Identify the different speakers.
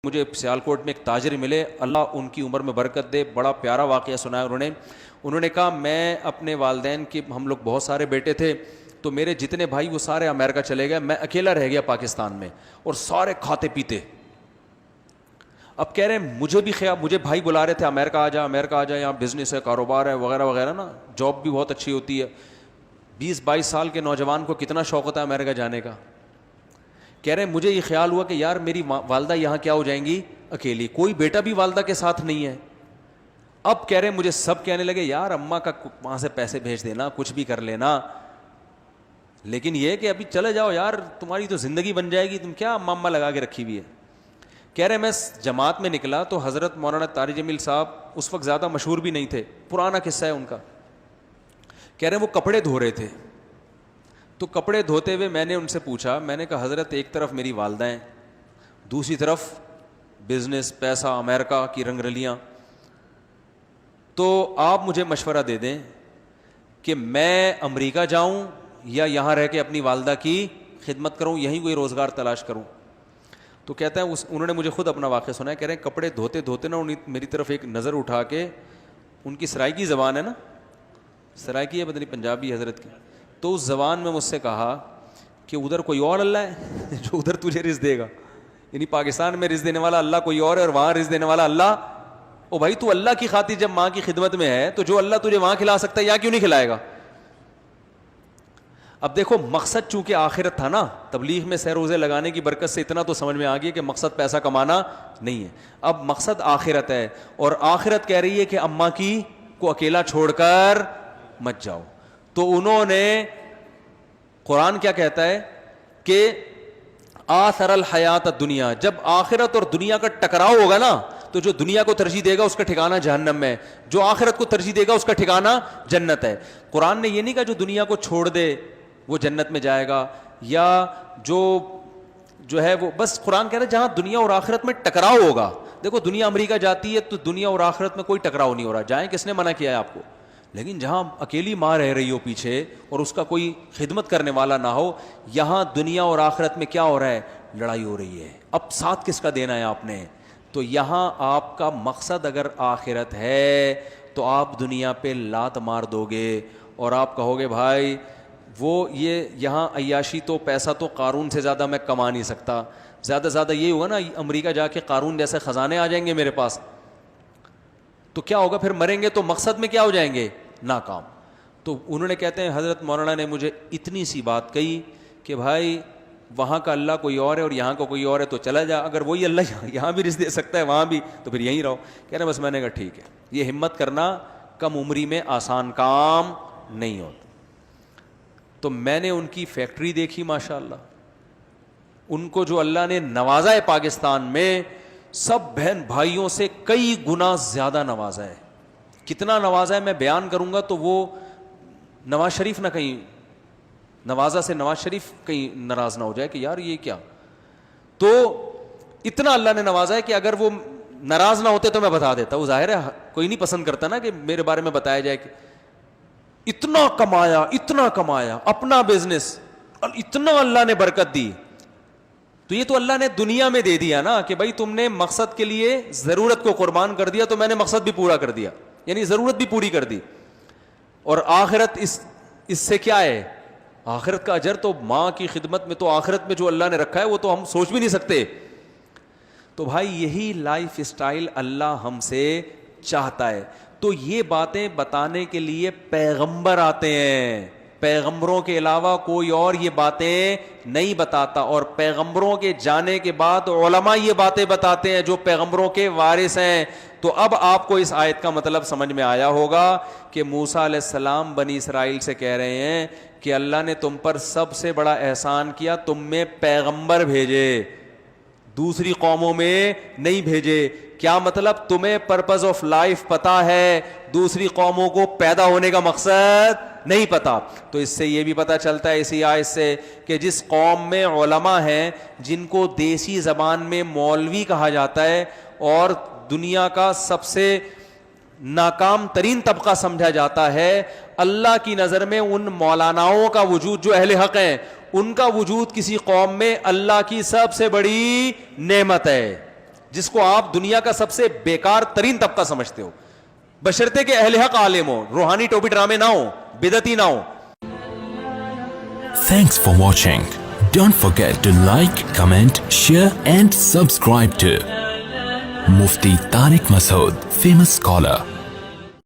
Speaker 1: مجھے سیالکوٹ میں ایک تاجر ملے، اللہ ان کی عمر میں برکت دے، بڑا پیارا واقعہ سنایا انہوں نے کہا میں اپنے والدین کی، ہم لوگ بہت سارے بیٹے تھے تو میرے جتنے بھائی وہ سارے امریکہ چلے گئے، میں اکیلا رہ گیا پاکستان میں اور سارے کھاتے پیتے۔ اب کہہ رہے ہیں مجھے بھائی بلا رہے تھے امریکہ آ جا، یہاں بزنس ہے، کاروبار ہے وغیرہ وغیرہ نا، جاب بھی بہت اچھی ہوتی ہے۔ 20-22 سال کے نوجوان کو کتنا شوق ہوتا ہے امریکہ جانے کا۔ کہہ رہے ہیں مجھے یہ خیال ہوا کہ یار میری والدہ یہاں کیا ہو جائیں گی، اکیلی، کوئی بیٹا بھی والدہ کے ساتھ نہیں ہے۔ اب کہہ رہے ہیں مجھے سب کہنے لگے یار اماں کا وہاں سے پیسے بھیج دینا، کچھ بھی کر لینا، لیکن یہ کہ ابھی چلے جاؤ یار، تمہاری تو زندگی بن جائے گی، تم کیا اماں لگا کے رکھی ہوئی ہے۔ کہہ رہے میں جماعت میں نکلا تو حضرت مولانا طارق جمیل صاحب اس وقت زیادہ مشہور بھی نہیں تھے، پرانا قصہ ہے ان کا۔ کہہ رہے ہیں وہ کپڑے دھو رہے تھے، تو کپڑے دھوتے ہوئے میں نے ان سے پوچھا، میں نے کہا حضرت ایک طرف میری والدہ ہیں، دوسری طرف بزنس، پیسہ، امریکہ کی رنگ رلیاں، تو آپ مجھے مشورہ دے دیں کہ میں امریکہ جاؤں یا یہاں رہ کے اپنی والدہ کی خدمت کروں، یہیں کوئی روزگار تلاش کروں۔ تو کہتا ہے انہوں نے مجھے خود اپنا واقعہ سنا ہے، کہہ رہے ہیں کپڑے دھوتے دھوتے نا میری طرف ایک نظر اٹھا کے، ان کی سرائیکی زبان ہے نا، سرائیکی ہے پتہ نہیں پنجابی حضرت کی، تو اس زبان میں مجھ سے کہا کہ ادھر کوئی اور اللہ ہے جو ادھر تجھے رزق دے گا، یعنی پاکستان میں رزق دینے والا اللہ کوئی اور ہے اور وہاں رزق دینے والا اللہ۔ او بھائی تو اللہ کی خاطر جب ماں کی خدمت میں ہے تو جو اللہ تجھے وہاں کھلا سکتا ہے یہاں کیوں نہیں کھلائے گا۔ اب دیکھو مقصد چونکہ آخرت تھا نا، تبلیغ میں سہ روزے لگانے کی برکت سے اتنا تو سمجھ میں آ گیا کہ مقصد پیسہ کمانا نہیں ہے، اب مقصد آخرت ہے، اور آخرت کہہ رہی ہے کہ اماں کی کو اکیلا چھوڑ کر مت جاؤ۔ تو انہوں نے، قرآن کیا کہتا ہے کہ آثر الحیات الدنیا، جب آخرت اور دنیا کا ٹکراؤ ہوگا نا تو جو دنیا کو ترجیح دے گا اس کا ٹھکانہ جہنم میں، جو آخرت کو ترجیح دے گا اس کا ٹھکانہ جنت ہے۔ قرآن نے یہ نہیں کہا جو دنیا کو چھوڑ دے وہ جنت میں جائے گا، یا جو ہے وہ، بس قرآن کہہ رہا ہے جہاں دنیا اور آخرت میں ٹکراؤ ہوگا۔ دیکھو دنیا امریکہ جاتی ہے تو دنیا اور آخرت میں کوئی ٹکراؤ نہیں ہو رہا، جائیں، کس نے منع کیا ہے آپ کو، لیکن جہاں اکیلی ماں رہ رہی ہو پیچھے اور اس کا کوئی خدمت کرنے والا نہ ہو، یہاں دنیا اور آخرت میں کیا ہو رہا ہے، لڑائی ہو رہی ہے، اب ساتھ کس کا دینا ہے آپ نے۔ تو یہاں آپ کا مقصد اگر آخرت ہے تو آپ دنیا پہ لات مار دو گے اور آپ کہو گے بھائی وہ یہ یہاں عیاشی تو پیسہ تو قارون سے زیادہ میں کما نہیں سکتا، زیادہ سے زیادہ یہ ہوگا نا امریکہ جا کے قارون جیسے خزانے آ جائیں گے میرے پاس، تو کیا ہوگا پھر، مریں گے تو مقصد میں کیا ہو جائیں گے، ناکام۔ تو انہوں نے، کہتے ہیں حضرت مولانا نے مجھے اتنی سی بات کہی کہ بھائی وہاں کا اللہ کوئی اور ہے اور یہاں کا کوئی اور ہے تو چلا جا، اگر وہی اللہ یہاں بھی رزق دے سکتا ہے وہاں بھی تو پھر یہیں رہو۔ کہہ رہے بس میں نے کہا ٹھیک ہے، یہ ہمت کرنا کم عمری میں آسان کام نہیں ہوتا۔ تو میں نے ان کی فیکٹری دیکھی، ماشاءاللہ، ان کو جو اللہ نے نوازا ہے پاکستان میں، سب بہن بھائیوں سے کئی گنا زیادہ نوازا ہے۔ کتنا نوازا ہے میں بیان کروں گا تو وہ نواز شریف نہ کہیں، نوازا سے نواز شریف کہیں ناراض نہ ہو جائے کہ یار یہ کیا، تو اتنا اللہ نے نوازا ہے کہ اگر وہ ناراض نہ ہوتے تو میں بتا دیتا، وہ ظاہر ہے کوئی نہیں پسند کرتا نا کہ میرے بارے میں بتایا جائے کہ اتنا کمایا اپنا بزنس، اتنا اللہ نے برکت دی، تو یہ تو اللہ نے دنیا میں دے دیا نا کہ بھائی تم نے مقصد کے لیے ضرورت کو قربان کر دیا تو میں نے مقصد بھی پورا کر دیا، یعنی ضرورت بھی پوری کر دی۔ اور آخرت اس سے کیا ہے، آخرت کا اجر تو ماں کی خدمت میں، تو آخرت میں جو اللہ نے رکھا ہے وہ تو ہم سوچ بھی نہیں سکتے۔ تو بھائی یہی لائف اسٹائل اللہ ہم سے چاہتا ہے، تو یہ باتیں بتانے کے لیے پیغمبر آتے ہیں، پیغمبروں کے علاوہ کوئی اور یہ باتیں نہیں بتاتا، اور پیغمبروں کے جانے کے بعد علماء یہ باتیں بتاتے ہیں جو پیغمبروں کے وارث ہیں۔ تو اب آپ کو اس آیت کا مطلب سمجھ میں آیا ہوگا کہ موسیٰ علیہ السلام بنی اسرائیل سے کہہ رہے ہیں کہ اللہ نے تم پر سب سے بڑا احسان کیا، تم میں پیغمبر بھیجے، دوسری قوموں میں نہیں بھیجے۔ کیا مطلب، تمہیں پرپز آف لائف پتا ہے، دوسری قوموں کو پیدا ہونے کا مقصد نہیں پتا۔ تو اس سے یہ بھی پتا چلتا ہے اسی آیت سے کہ جس قوم میں علماء ہیں جن کو دیسی زبان میں مولوی کہا جاتا ہے اور دنیا کا سب سے ناکام ترین طبقہ سمجھا جاتا ہے، اللہ کی نظر میں ان مولاناؤں کا وجود جو اہل حق ہیں ان کا وجود کسی قوم میں اللہ کی سب سے بڑی نعمت ہے۔ جس کو آپ دنیا کا سب سے بیکار ترین طبقہ سمجھتے ہو, بشرطے کہ اہل حق عالم ہو, روحانی ٹوپی ڈرامے نہ ہو, بدعتی نہ ہو.
Speaker 2: Thanks for watching. Don't forget to like, comment, share and subscribe to Mufti Tariq Masood, famous scholar.